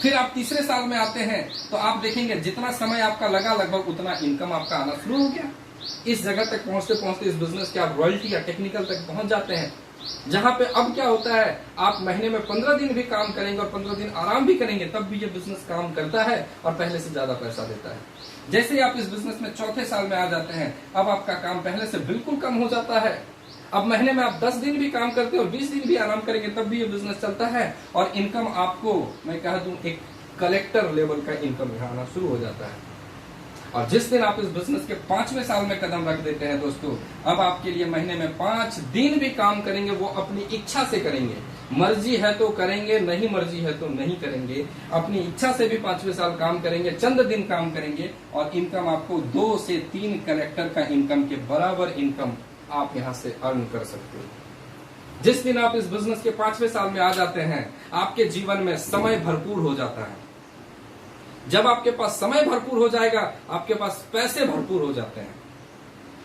फिर आप तीसरे साल में आते हैं तो आप देखेंगे जितना समय आपका लगा लगभग उतना इनकम आपका आना शुरू हो गया। इस जगह तक पहुंचते पहुंचते इस बिजनेस के आप रॉयल्टी या टेक्निकल तक पहुंच जाते हैं, जहां पे अब क्या होता है आप महीने में 15 दिन भी काम करेंगे और 15 दिन आराम भी करेंगे तब भी ये बिजनेस काम करता है और पहले से ज्यादा पैसा देता है। जैसे ही आप इस बिजनेस में चौथे साल में आ जाते हैं, अब आपका काम पहले से बिल्कुल कम हो जाता है। अब महीने में आप 10 दिन भी काम करते हो और 20 दिन भी आराम करेंगे तब भी ये बिजनेस चलता है, और इनकम आपको मैं कह दूं एक कलेक्टर लेवल का इनकम यहाँ आना शुरू हो जाता है। और जिस दिन आप इस बिजनेस के 5वें साल में कदम रख देते हैं दोस्तों, अब आपके लिए महीने में 5 दिन भी काम करेंगे, वो अपनी इच्छा से करेंगे। मर्जी है तो करेंगे, नहीं मर्जी है तो नहीं करेंगे। अपनी इच्छा से भी 5वें साल काम करेंगे, चंद दिन काम करेंगे, और इनकम आपको 2 से 3 कलेक्टर का इनकम के बराबर इनकम आप यहाँ से अर्न कर सकते हो। जिस दिन आप इस बिजनेस के 5वें साल में आ जाते हैं, आपके जीवन में समय भरपूर हो जाता है। जब आपके पास समय भरपूर हो जाएगा, आपके पास पैसे भरपूर हो जाते हैं।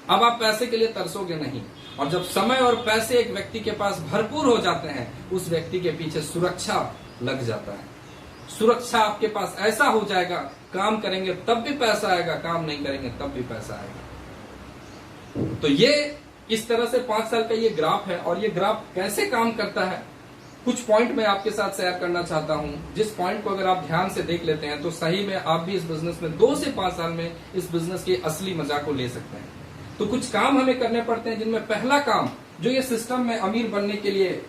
अब आप पैसे के लिए तरसोगे नहीं, और जब समय और पैसे एक व्यक्ति के पास भरपूर हो जाते हैं, उस व्यक्ति के पीछे सुरक्षा लग जाता है। सुरक्षा आपके पास ऐसा हो जाएगा, काम करेंगे तब भी पैसा आएगा, काम नहीं करेंगे तब भी पैसा आएगा। तो ये इस तरह से 5 साल का ये ग्राफ है, और ये ग्राफ कैसे काम करता है कुछ पॉइंट मैं आपके साथ शेयर करना चाहता हूं, जिस पॉइंट को अगर आप ध्यान से देख लेते हैं तो सही में आप भी इस बिजनेस में 2 से 5 साल में इस बिजनेस के असली मजा को ले सकते हैं। तो कुछ काम हमें करने पड़ते हैं, जिनमें पहला काम जो ये सिस्टम में अमीर बनने के लिए,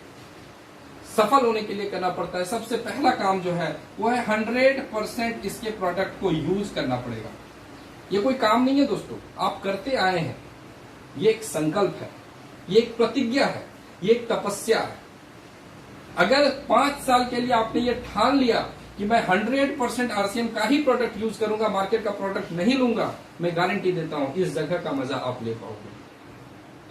सफल होने के लिए करना पड़ता है, सबसे पहला काम जो है वो है 100% इसके प्रोडक्ट को यूज करना पड़ेगा। ये कोई काम नहीं है दोस्तों, आप करते आए हैं, ये एक संकल्प है, ये एक प्रतिज्ञा है, ये एक तपस्या है। अगर 5 साल के लिए आपने ये ठान लिया कि मैं 100% आरसीएम का ही प्रोडक्ट यूज करूंगा, मार्केट का प्रोडक्ट नहीं लूंगा, मैं गारंटी देता हूं इस जगह का मजा आप ले पाओगे।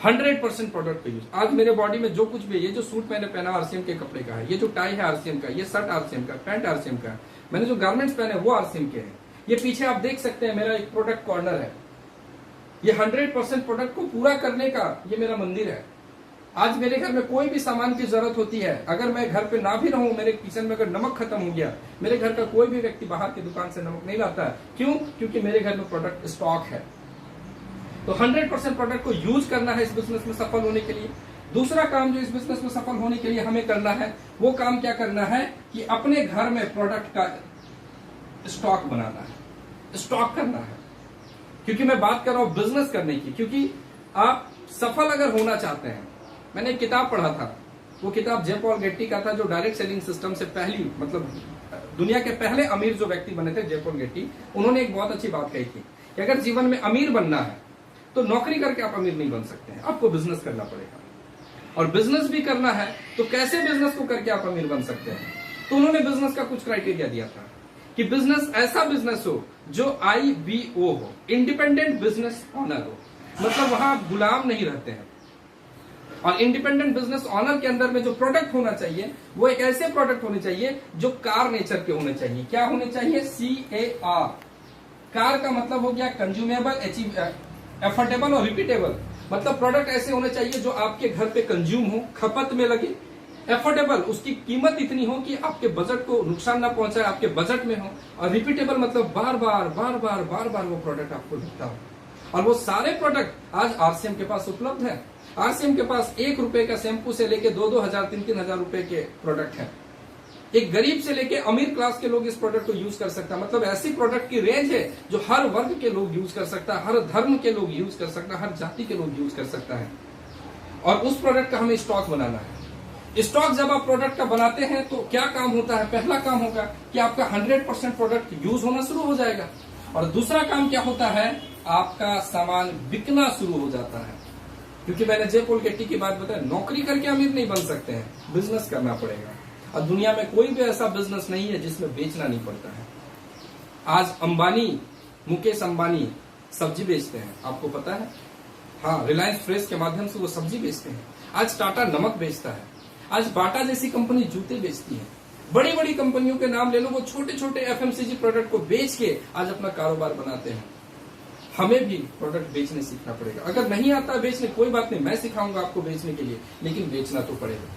100% प्रोडक्ट का यूज। आज मेरे बॉडी में जो कुछ भी है, ये जो सूट मैंने पहना आरसीएम के कपड़े का है, ये जो टाई है आरसीएम का, ये शर्ट आरसीएम का, पैंट आरसीएम का, मैंने जो गारमेंट्स पहने वो आरसीएम के हैं। ये पीछे आप देख सकते हैं मेरा एक प्रोडक्ट कॉर्नर है, ये 100% प्रोडक्ट को पूरा करने का ये मेरा मंदिर है। आज मेरे घर में कोई भी सामान की जरूरत होती है, अगर मैं घर पे ना भी रहूं, मेरे किचन में अगर नमक खत्म हो गया, मेरे घर का कोई भी व्यक्ति बाहर की दुकान से नमक नहीं लाता है। क्यों? क्योंकि मेरे घर में प्रोडक्ट स्टॉक है। तो 100% प्रोडक्ट को यूज करना है इस बिजनेस में सफल होने के लिए। दूसरा काम जो इस बिजनेस में सफल होने के लिए हमें करना है, वो काम क्या करना है कि अपने घर में प्रोडक्ट का स्टॉक बनाना है, स्टॉक करना है। क्योंकि मैं बात कर रहा हूं बिजनेस करने की, क्योंकि आप सफल अगर होना चाहते हैं, मैंने एक किताब पढ़ा था, वो किताब जे पॉल गेट्टी का था, जो डायरेक्ट सेलिंग सिस्टम से पहली, मतलब दुनिया के पहले अमीर जो व्यक्ति बने थे, जे पॉल गेट्टी, उन्होंने एक बहुत अच्छी बात कही थी कि अगर जीवन में अमीर बनना है तो नौकरी करके आप अमीर नहीं बन सकते हैं, आपको बिजनेस करना पड़ेगा। और बिजनेस भी करना है तो कैसे बिजनेस को करके आप अमीर बन सकते हैं? तो उन्होंने बिजनेस का कुछ क्राइटेरिया दिया था कि बिजनेस ऐसा बिजनेस हो जो IBO हो, इंडिपेंडेंट बिजनेस ऑनर हो, मतलब वहां आप गुलाम नहीं रहते हैं। और इंडिपेंडेंट बिजनेस ऑनर के अंदर में जो प्रोडक्ट होना चाहिए वो एक ऐसे प्रोडक्ट होने चाहिए जो कार नेचर के होने चाहिए। क्या होने चाहिए? CAR। कार का मतलब हो गया कंज्यूमेबल, एफोर्डेबल और रिपीटेबल। मतलब प्रोडक्ट ऐसे होने चाहिए जो आपके घर पे कंज्यूम हो, खपत में लगे, एफोर्डेबल, उसकी कीमत इतनी हो कि आपके बजट को नुकसान ना पहुंचाए, आपके बजट में हो, और रिपीटेबल मतलब बार बार वो प्रोडक्ट आपको दिखता हो। और वो सारे प्रोडक्ट आज आरसीएम के पास उपलब्ध है। आरसीएम के पास 1 रुपए का शैम्पू से लेके 2-2 हजार 3-3 हजार रुपए के प्रोडक्ट है। एक गरीब से लेके अमीर क्लास के लोग इस प्रोडक्ट को यूज कर सकता है। मतलब ऐसी प्रोडक्ट की रेंज है जो हर वर्ग के लोग यूज कर सकता है, हर धर्म के लोग यूज कर सकता है, हर जाति के लोग यूज कर सकता है। और उस प्रोडक्ट का हमें स्टॉक बनाना है। स्टॉक जब आप प्रोडक्ट का बनाते हैं तो क्या काम होता है? पहला काम होगा कि आपका 100% प्रोडक्ट यूज होना शुरू हो जाएगा। और दूसरा काम क्या होता है? आपका सामान बिकना शुरू हो जाता है। क्योंकि मैंने जे पॉल गेट्टी की बात बताई, नौकरी करके अमीर नहीं बन सकते हैं, बिजनेस करना पड़ेगा। और दुनिया में कोई भी ऐसा बिजनेस नहीं है जिसमें बेचना नहीं पड़ता है। आज अंबानी, मुकेश अंबानी सब्जी बेचते हैं, आपको पता है? हाँ, रिलायंस फ्रेश के माध्यम से वो सब्जी बेचते हैं। आज टाटा नमक बेचता है, आज बाटा जैसी कंपनी जूते बेचती है। बड़ी बड़ी कंपनियों के नाम ले लो, वो छोटे छोटे FMCG प्रोडक्ट को बेच के आज अपना कारोबार बनाते हैं। हमें भी प्रोडक्ट बेचने सीखना पड़ेगा। अगर नहीं आता बेचने, कोई बात नहीं, मैं सिखाऊंगा आपको बेचने के लिए, लेकिन बेचना तो पड़ेगा।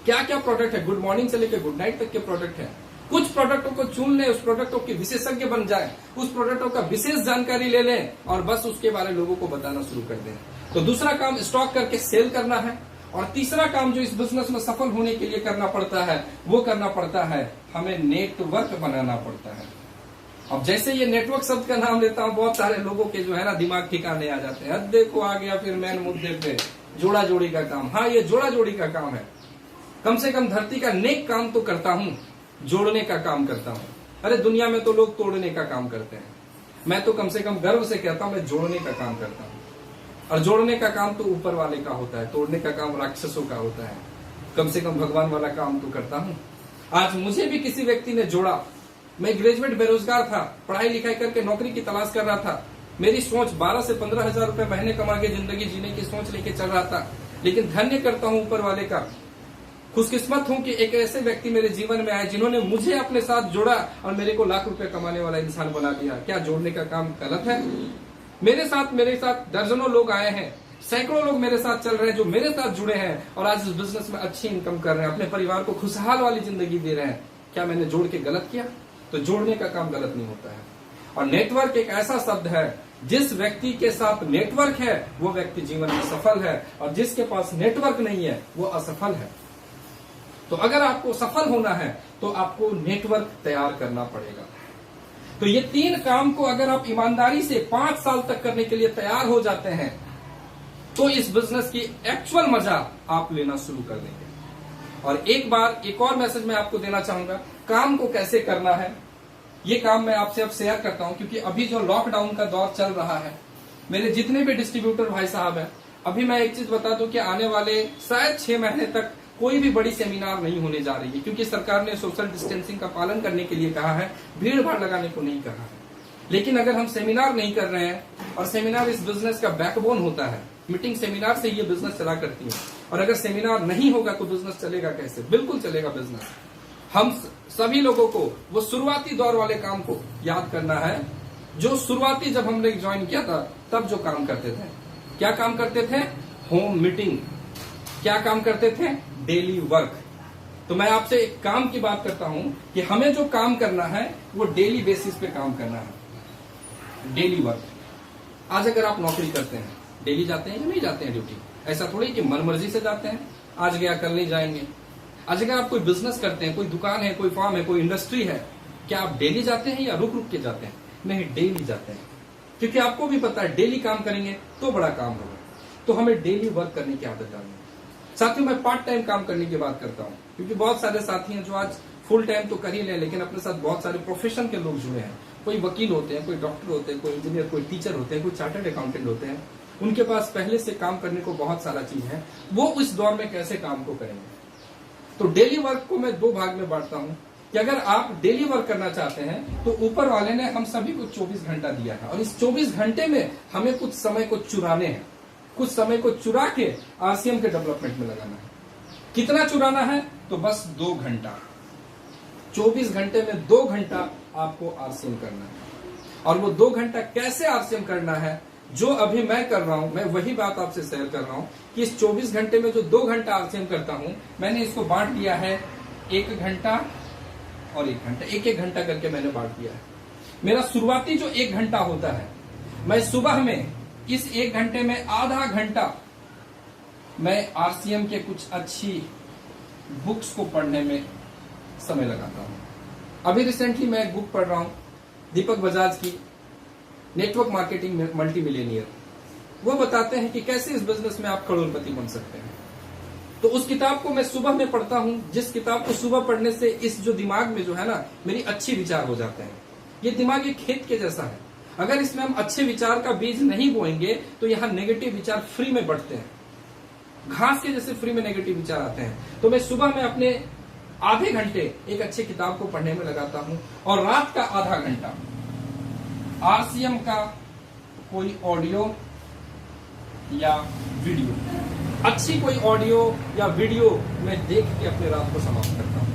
क्या क्या प्रोडक्ट है? गुड मॉर्निंग से लेकर गुड नाइट तक के प्रोडक्ट है। कुछ प्रोडक्टों को चुन लें, उस प्रोडक्टों के विशेषज्ञ बन जाए, उस प्रोडक्टों का विशेष जानकारी ले लें और बस उसके बारे में लोगों को बताना शुरू कर दें। तो दूसरा काम स्टॉक करके सेल करना है। और तीसरा काम जो इस बिजनेस में सफल होने के लिए करना पड़ता है, वो करना पड़ता है हमें नेटवर्क बनाना पड़ता है। अब जैसे ये नेटवर्क शब्द का नाम लेता हूं, बहुत सारे लोगों के जो है ना दिमाग ठिकाने आ जाते हैं। अब देखो आ गया फिर मेन मुद्दे पे, जोड़ा जोड़ी का काम। हाँ, ये जोड़ा जोड़ी का काम है। कम से कम धरती का नेक काम तो करता हूं, जोड़ने का काम करता हूं। अरे दुनिया में तो लोग तोड़ने का काम करते हैं, मैं तो कम से कम गर्व से कहता हूं मैं जोड़ने का काम करता हूं। और जोड़ने का काम तो ऊपर वाले का होता है, तोड़ने का काम राक्षसों का होता है। कम से कम भगवान वाला काम तो करता हूं। आज मुझे भी किसी व्यक्ति ने जोड़ा। मैं ग्रेजुएट बेरोजगार था, पढ़ाई लिखाई करके नौकरी की तलाश कर रहा था। मेरी सोच 12 से 15 हजार रुपए महीने कमा के जिंदगी जीने की सोच लेके चल रहा था। लेकिन धन्य करता हूं ऊपर वाले का, खुशकिस्मत हूं कि एक ऐसे व्यक्ति मेरे जीवन में आए जिन्होंने मुझे अपने साथ जोड़ा और मेरे को लाख रुपए कमाने वाला इंसान बना दिया। क्या जोड़ने का काम गलत है? मेरे साथ दर्जनों लोग आए हैं, सैकड़ों लोग मेरे साथ चल रहे हैं जो मेरे साथ जुड़े हैं और आज इस बिजनेस में अच्छी इनकम कर रहे हैं, अपने परिवार को खुशहाल वाली जिंदगी दे रहे हैं। क्या मैंने जोड़ के गलत किया? तो जोड़ने का काम गलत नहीं होता है। और नेटवर्क एक ऐसा शब्द है, जिस व्यक्ति के साथ नेटवर्क है वो व्यक्ति जीवन में सफल है, और जिसके पास नेटवर्क नहीं है वो असफल है। तो अगर आपको सफल होना है तो आपको नेटवर्क तैयार करना पड़ेगा। तो ये 3 काम को अगर आप ईमानदारी से 5 साल तक करने के लिए तैयार हो जाते हैं तो इस बिजनेस की एक्चुअल मजा आप लेना शुरू कर देंगे। और एक और मैसेज मैं आपको देना चाहूंगा, काम को कैसे करना है ये काम मैं आपसे अब शेयर करता हूं। क्योंकि अभी जो लॉकडाउन का दौर चल रहा है, मेरे जितने भी डिस्ट्रीब्यूटर भाई साहब हैं, अभी मैं एक चीज बता दूं कि आने वाले शायद 6 महीने तक कोई भी बड़ी सेमिनार नहीं होने जा रही है। क्योंकि सरकार ने सोशल डिस्टेंसिंग का पालन करने के लिए कहा है, भीड़ भाड़ लगाने को नहीं कहा है। लेकिन अगर हम सेमिनार नहीं कर रहे हैं, और सेमिनार इस बिजनेस का बैकबोन होता है, मीटिंग सेमिनार से ये बिजनेस चला करती है, और अगर सेमिनार नहीं होगा तो बिजनेस चलेगा कैसे? बिल्कुल चलेगा बिजनेस। हम सभी लोगों को वो शुरुआती दौर वाले काम को याद करना है, जो शुरुआती जब हमने ज्वाइन किया था तब जो काम करते थे। क्या काम करते थे? Home meeting. क्या काम करते थे? Daily work. तो मैं आपसे एक काम की बात करता हूं कि हमें जो काम करना है वो डेली बेसिस पे काम करना है, डेली वर्क। आज अगर आप नौकरी करते हैं, डेली जाते हैं या नहीं जाते हैं ड्यूटी? ऐसा थोड़ी कि मनमर्जी से जाते हैं, आज गया कल नहीं जाएंगे। आज अगर आप कोई बिजनेस करते हैं, कोई दुकान है, कोई फार्म है, कोई इंडस्ट्री है, क्या आप डेली जाते हैं या रुक रुक के जाते हैं? नहीं, डेली जाते हैं, क्योंकि आपको भी पता है डेली काम करेंगे तो बड़ा काम होगा। तो हमें डेली वर्क करने की आदत डालनी है। साथियों, मैं पार्ट टाइम काम करने की बात करता हूँ, क्योंकि बहुत सारे साथी हैं जो आज फुल टाइम तो कर ही लें, लेकिन अपने साथ बहुत सारे प्रोफेशन के लोग जुड़े हैं। कोई वकील होते हैं, कोई डॉक्टर होते हैं, कोई इंजीनियर, कोई टीचर होते हैं, कोई चार्टर्ड अकाउंटेंट होते हैं। उनके पास पहले से काम करने को बहुत सारा चीज है, वो इस दौर में कैसे काम को करेंगे? तो डेली वर्क को मैं दो भाग में बांटता हूं कि अगर आप डेली वर्क करना चाहते हैं तो ऊपर वाले ने हम सभी को 24 घंटा दिया है, और इस 24 घंटे में हमें कुछ समय को चुराने हैं। कुछ समय को चुरा के आरसीएम के डेवलपमेंट में लगाना है। कितना चुराना है? तो बस 2 घंटा। 24 घंटे में 2 घंटा आपको आरसीएम करना है। और वो 2 घंटा कैसे आरसीएम करना है, जो अभी मैं कर रहा हूं, मैं वही बात आपसे शेयर कर रहा हूं कि इस 24 घंटे में जो 2 घंटा आरसीएम करता हूं, मैंने इसको बांट दिया है 1 घंटा और 1 घंटा, 1-1 घंटा करके मैंने बांट दिया है। मेरा शुरुआती जो 1 घंटा होता है, मैं सुबह में इस 1 घंटे में आधा घंटा मैं आरसीएम के कुछ अच्छी बुक्स को पढ़ने में समय लगाता हूं। अभी रिसेंटली मैं एक बुक पढ़ रहा हूं, दीपक बजाज की, नेटवर्क मार्केटिंग मल्टी मिलियनियर। वो बताते हैं कि कैसे इस बिजनेस में आप करोड़पति बन सकते हैं। तो उस किताब को मैं सुबह में पढ़ता हूं, जिस किताब को सुबह पढ़ने से इस जो दिमाग में जो है ना, मेरी अच्छी विचार हो जाते हैं। ये दिमाग एक खेत के जैसा है, अगर इसमें हम अच्छे विचार का बीज नहीं बोएंगे तो यहाँ नेगेटिव विचार फ्री में बढ़ते हैं, घास के जैसे फ्री में नेगेटिव विचार आते हैं। तो मैं सुबह में अपने आधे घंटे एक अच्छे किताब को पढ़ने में लगाता हूं, और रात का आधा घंटा आरसीएम का कोई ऑडियो या वीडियो, अच्छी कोई ऑडियो या वीडियो मैं देख के अपने रात को समाप्त करता हूं।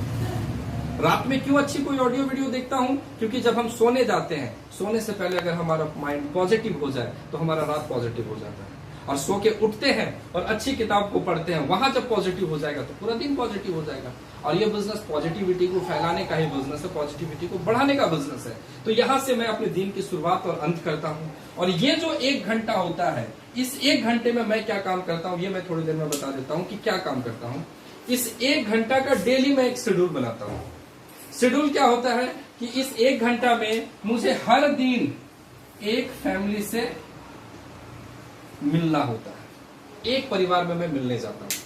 रात में क्यों अच्छी कोई ऑडियो वीडियो देखता हूं? क्योंकि जब हम सोने जाते हैं, सोने से पहले अगर हमारा माइंड पॉजिटिव हो जाए तो हमारा रात पॉजिटिव हो जाता है। और सो के उठते हैं और अच्छी किताब को पढ़ते हैं, वहां जब पॉजिटिव हो जाएगा तो पूरा दिन पॉजिटिव हो जाएगा। और ये बिजनेस पॉजिटिविटी को फैलाने का ही बिजनेस है, पॉजिटिविटी को बढ़ाने का बिजनेस है। तो यहां से मैं अपने दिन की शुरुआत और अंत करता हूं। और ये जो 1 घंटा होता है, इस 1 घंटे में मैं क्या काम करता हूं, ये मैं थोड़ी देर में बता देता हूं कि क्या काम करता हूं। इस 1 घंटा का डेली मैं एक शेड्यूल बनाता हूं। शेड्यूल क्या होता है कि इस 1 घंटा में मुझे हर दिन एक फैमिली से मिलना होता है। एक परिवार में मैं मिलने जाता हूं।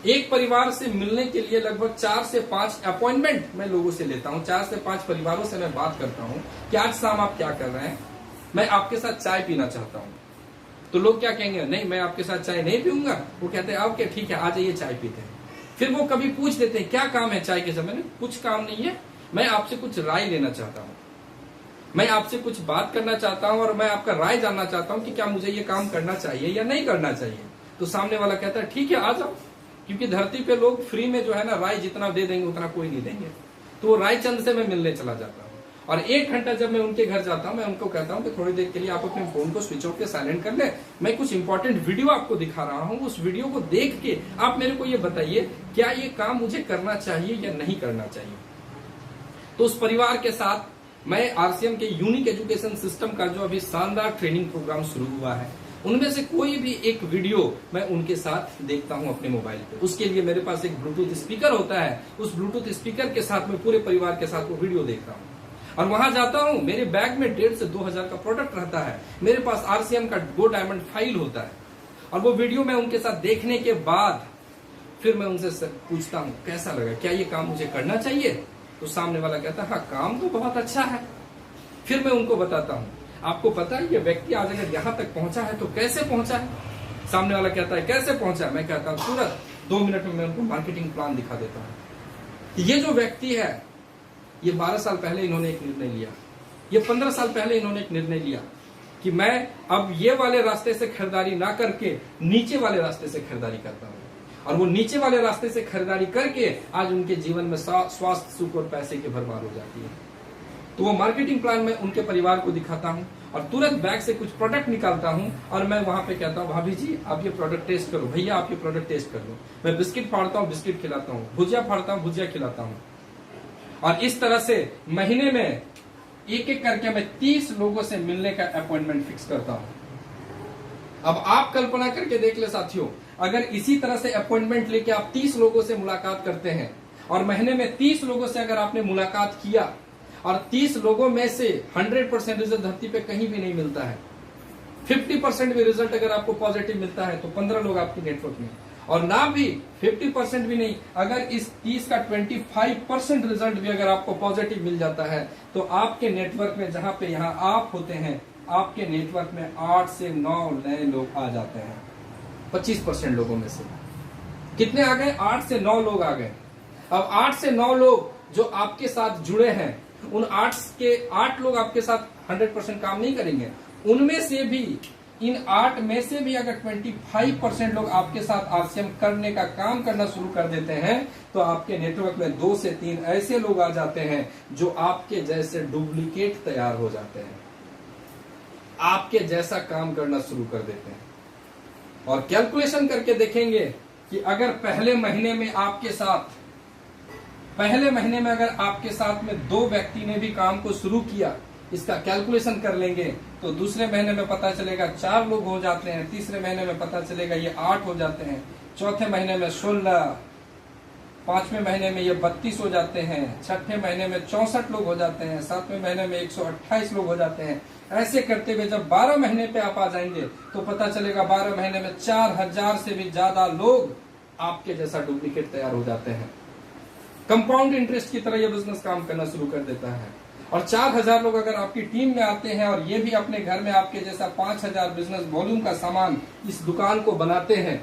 एक परिवार से मिलने के लिए लगभग 4 से 5 अपॉइंटमेंट मैं लोगों से लेता हूं। 4 से 5 परिवारों से मैं बात करता हूं कि आज शाम आप क्या कर रहे हैं, मैं आपके साथ चाय पीना चाहता हूं। तो लोग क्या कहेंगे, नहीं मैं आपके साथ चाय नहीं पीऊंगा। वो कहते हैं आप क्या, ठीक है आ जाइए चाय पीते हैं। फिर वो कभी पूछ देते हैं क्या काम है चाय के समय में, कुछ काम नहीं है, मैं आपसे कुछ राय लेना चाहता हूं, मैं आपसे कुछ बात करना चाहता हूं और मैं आपका राय जानना चाहता हूं कि क्या मुझे ये काम करना चाहिए या नहीं करना चाहिए। तो सामने वाला कहता है ठीक है आ जाओ, क्योंकि धरती पे लोग फ्री में जो है ना राय जितना दे देंगे उतना कोई नहीं देंगे। तो वो राय चंद से मैं मिलने चला जाता हूँ। और 1 घंटा जब मैं उनके घर जाता हूँ, मैं उनको कहता हूँ कि थोड़ी देर के लिए आप अपने फोन को स्विच ऑफ के साइलेंट कर ले, मैं कुछ इंपॉर्टेंट वीडियो आपको दिखा रहा हूँ, उस वीडियो को देख के आप मेरे को ये बताइए क्या ये काम मुझे करना चाहिए या नहीं करना चाहिए। तो उस परिवार के साथ मैं आरसीएम के यूनिक एजुकेशन सिस्टम का जो अभी शानदार ट्रेनिंग प्रोग्राम शुरू हुआ है, उनमें से कोई भी एक वीडियो मैं उनके साथ देखता हूं अपने मोबाइल पे। उसके लिए मेरे पास एक ब्लूटूथ स्पीकर होता है, उस ब्लूटूथ स्पीकर के साथ मैं पूरे परिवार के साथ वो वीडियो देखता हूं। और वहां जाता हूं, मेरे बैग में 1,500 से 2,000 का प्रोडक्ट रहता है, मेरे पास आरसीएम का गो डायमंड फाइल होता है। और वो वीडियो मैं उनके साथ देखने के बाद फिर मैं उनसे पूछता हूँ कैसा लगा, क्या ये काम मुझे करना चाहिए। तो सामने वाला कहता है हाँ काम तो बहुत अच्छा है। फिर मैं उनको बताता हूँ आपको पता है ये व्यक्ति आज अगर यहाँ तक पहुंचा है तो कैसे पहुंचा है। सामने वाला कहता है कैसे पहुंचा, मैं कहता हूँ तुरंत 2 मिनट में मैं उनको मार्केटिंग प्लान दिखा देता हूँ। ये जो व्यक्ति है ये 12 साल पहले इन्होंने एक निर्णय लिया ये 15 साल पहले इन्होंने एक निर्णय लिया कि मैं अब ये वाले रास्ते से खरीदारी ना करके नीचे वाले रास्ते से खरीदारी करता हूं, और वो नीचे वाले रास्ते से खरीदारी करके आज उनके जीवन में स्वास्थ्य, सुख और पैसे की भरमार हो जाती है। तो वो मार्केटिंग प्लान में उनके परिवार को दिखाता हूं और तुरंत बैग से कुछ प्रोडक्ट निकालता हूं और मैं वहां पे कहता हूं, भाभी जी आप ये प्रोडक्ट टेस्ट करो, भैया आप ये प्रोडक्ट टेस्ट कर लो। मैं बिस्किट फाड़ता हूं, बिस्किट खिलाता हूं, भुजिया फाड़ता हूं, भुजिया खिलाता हूं, और इस तरह से महीने में एक एक करके मैं 30 लोगों से मिलने का अपॉइंटमेंट फिक्स करता हूं। अब आप कल्पना करके देख ले साथियों, अगर इसी तरह से अपॉइंटमेंट लेके आप 30 लोगों से मुलाकात करते हैं और महीने में 30 लोगों से अगर आपने मुलाकात किया और 30 लोगों में से 100% रिजल्ट धरती पे कहीं भी नहीं मिलता है, 50% भी रिजल्ट अगर आपको पॉजिटिव मिलता है तो 15 लोग आपके नेटवर्क में, और ना भी 50% भी नहीं, अगर इस 30 का 25% रिजल्ट भी अगर आपको पॉजिटिव मिल जाता है तो आपके नेटवर्क में, जहां पे यहाँ आप होते हैं, आपके नेटवर्क में 8 से 9 नए लोग आ जाते हैं। 25% लोगों में से कितने आ गए? 8 से 9 लोग आ गए। अब 8 से 9 लोग जो आपके साथ जुड़े हैं, उन 8 लोग आपके साथ 100% काम नहीं करेंगे, उनमें से भी, इन 8 में से भी अगर 25% लोग आपके साथ आरसीएम करने का काम करना शुरू कर देते हैं तो आपके नेटवर्क में 2 से 3 ऐसे लोग आ जाते हैं जो आपके जैसे डुप्लीकेट तैयार हो जाते हैं, आपके जैसा काम करना शुरू कर देते हैं। और कैलकुलेशन करके देखेंगे कि अगर पहले महीने में अगर आपके साथ में 2 व्यक्ति ने भी काम को शुरू किया, इसका कैलकुलेशन कर लेंगे तो दूसरे महीने में पता चलेगा 4 लोग हो जाते हैं, तीसरे महीने में पता चलेगा ये 8 हो जाते हैं, चौथे महीने में 16, 5वें महीने में ये 32 हो जाते हैं, 6ठे महीने में 64 लोग हो जाते हैं, 7वें महीने में 128 लोग हो जाते हैं। ऐसे करते हुए जब 12 महीने पे आप आ जाएंगे तो पता चलेगा 12 महीने में 4000 से भी ज्यादा लोग आपके जैसा डुप्लीकेट तैयार हो जाते हैं। कंपाउंड इंटरेस्ट की तरह ये बिजनेस काम करना शुरू कर देता है। और 4000 लोग अगर आपकी टीम में आते हैं और ये भी अपने घर में आपके जैसा 5000 बिजनेस वॉल्यूम का सामान इस दुकान को बनाते हैं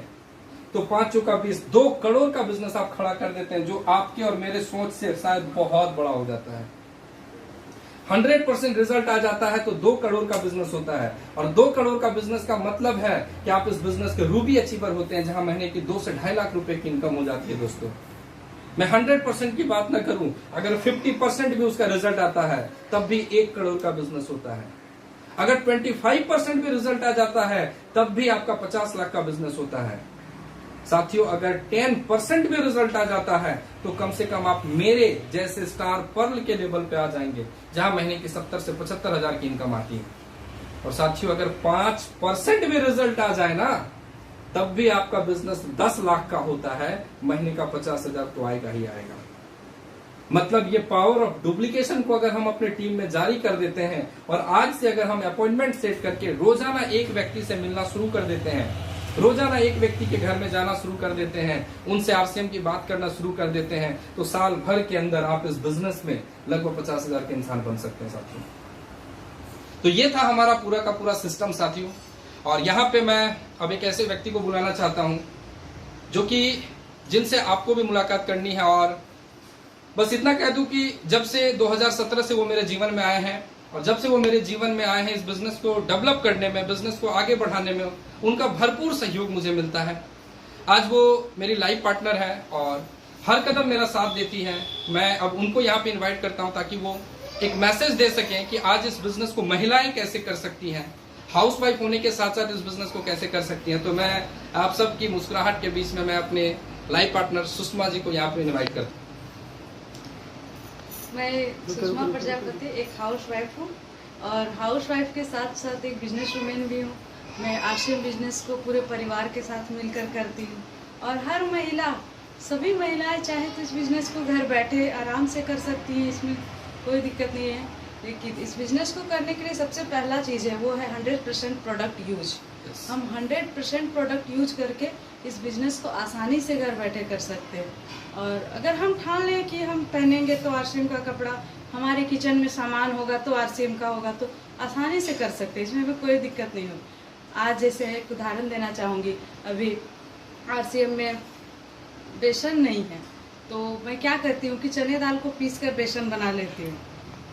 तो 5 का 20, 2 करोड़ का बिजनेस आप खड़ा कर देते हैं, जो आपके और मेरे सोच से शायद बहुत बड़ा हो जाता है। 100% रिजल्ट आ जाता है तो 2 करोड़ का बिजनेस होता है, और 2 करोड़ का बिजनेस का मतलब है कि आप इस बिजनेस के रूबी अचीवर होते हैं, जहां महीने की 2 से 2.5 लाख रुपए की इनकम हो जाती है। दोस्तों, मैं 100% की बात ना करूं, अगर 50% भी उसका रिजल्ट आता है तब भी 1 करोड़ का बिजनेस होता है। अगर 25% भी रिजल्ट आ जाता है तब भी आपका 50 लाख का बिजनेस होता है। साथियों, अगर 10% भी रिजल्ट आ जाता है तो कम से कम आप मेरे जैसे स्टार पर्ल के लेवल पे आ जाएंगे, जहां महीने की 70 से 75 हजार की इनकम आती है। और साथियों, अगर 5% भी रिजल्ट आ जाए ना, तब भी आपका बिजनेस 10 लाख का होता है, महीने का 50,000 तो आएगा ही आएगा। मतलब ये पावर ऑफ डुप्लीकेशन को अगर हम अपने टीम में जारी कर देते हैं और आज से अगर हम अपॉइंटमेंट सेट करके रोजाना एक व्यक्ति से मिलना शुरू कर देते हैं, रोजाना एक व्यक्ति के घर में जाना शुरू कर देते हैं, उनसे आरसीएम की बात करना शुरू कर देते हैं, तो साल भर के अंदर आप इस बिजनेस में लगभग 50,000 के इंसान बन सकते हैं साथियों। तो ये था हमारा पूरा का पूरा सिस्टम साथियों। और यहाँ पे मैं अब एक ऐसे व्यक्ति को बुलाना चाहता हूँ जो कि जिनसे आपको भी मुलाकात करनी है, और बस इतना कह दूं कि जब से 2017 से वो मेरे जीवन में आए हैं, और जब से वो मेरे जीवन में आए हैं, इस बिजनेस को डेवलप करने में, बिजनेस को आगे बढ़ाने में उनका भरपूर सहयोग मुझे मिलता है। आज वो मेरी लाइफ पार्टनर है और हर कदम मेरा साथ देती है। मैं अब उनको यहाँ पे इन्वाइट करता हूँ ताकि वो एक मैसेज दे सकें कि आज इस बिजनेस को महिलाएं कैसे कर सकती हैं, हाउसवाइफ होने के साथ साथ इस बिजनेस को कैसे कर सकती हैं। तो मैं आप सबकी मुस्कुराहट के बीच में मैं अपने लाइफ पार्टनर सुषमा जी को यहाँ पे इन्वाइट करता हूँ।
मैं सुषमा प्रजापति एक हाउसवाइफ हूँ और हाउसवाइफ के साथ साथ एक बिजनेस वुमेन भी हूँ। मैं आरसीएम बिजनेस को पूरे परिवार के साथ मिलकर करती हूँ, और हर महिला, सभी महिलाएं चाहे तो इस बिजनेस को घर बैठे आराम से कर सकती हैं, इसमें कोई दिक्कत नहीं है। लेकिन इस बिजनेस को करने के लिए सबसे पहला चीज़ है वो है 100% प्रोडक्ट यूज। हम 100% प्रोडक्ट यूज करके इस बिजनेस को आसानी से घर बैठे कर सकते हैं। और अगर हम ठान लें कि हम पहनेंगे तो आरसीएम का कपड़ा, हमारे किचन में सामान होगा तो आरसीएम का होगा, तो आसानी से कर सकते हैं, इसमें भी कोई दिक्कत नहीं होगी। आज जैसे एक उदाहरण देना चाहूँगी, अभी आरसीएम में बेसन नहीं है तो मैं क्या करती हूँ कि चने दाल को पीस कर बेसन बना लेती हूँ।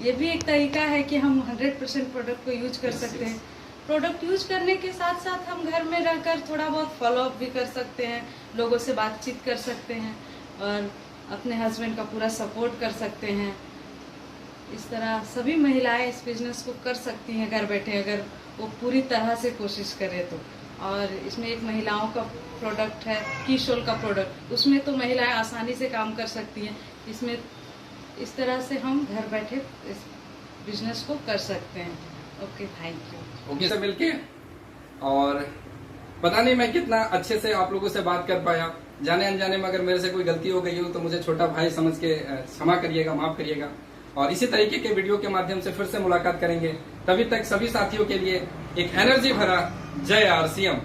ये भी एक तरीका है कि हम 100% प्रोडक्ट को यूज कर सकते हैं। प्रोडक्ट यूज करने के साथ साथ हम घर में रहकर थोड़ा बहुत फॉलो अप भी कर सकते हैं, लोगों से बातचीत कर सकते हैं और अपने हस्बैंड का पूरा सपोर्ट कर सकते हैं। इस तरह सभी महिलाएं इस बिजनेस को कर सकती हैं घर बैठे, अगर वो पूरी तरह से कोशिश करें तो। और इसमें एक महिलाओं का प्रोडक्ट है कीशोल का प्रोडक्ट, उसमें तो महिलाएं आसानी से काम कर सकती हैं। इसमें इस तरह से हम घर बैठे इस बिजनेस को कर सकते हैं। Okay, thank you.
ओके, से मिलके और पता नहीं मैं कितना अच्छे से आप लोगों से बात कर पाया। जाने अनजाने में अगर मेरे से कोई गलती हो गई हो तो मुझे छोटा भाई समझ के क्षमा करिएगा, माफ करिएगा। और इसी तरीके के वीडियो के माध्यम से फिर से मुलाकात करेंगे। तभी तक सभी साथियों के लिए एक एनर्जी भरा जय आरसीएम।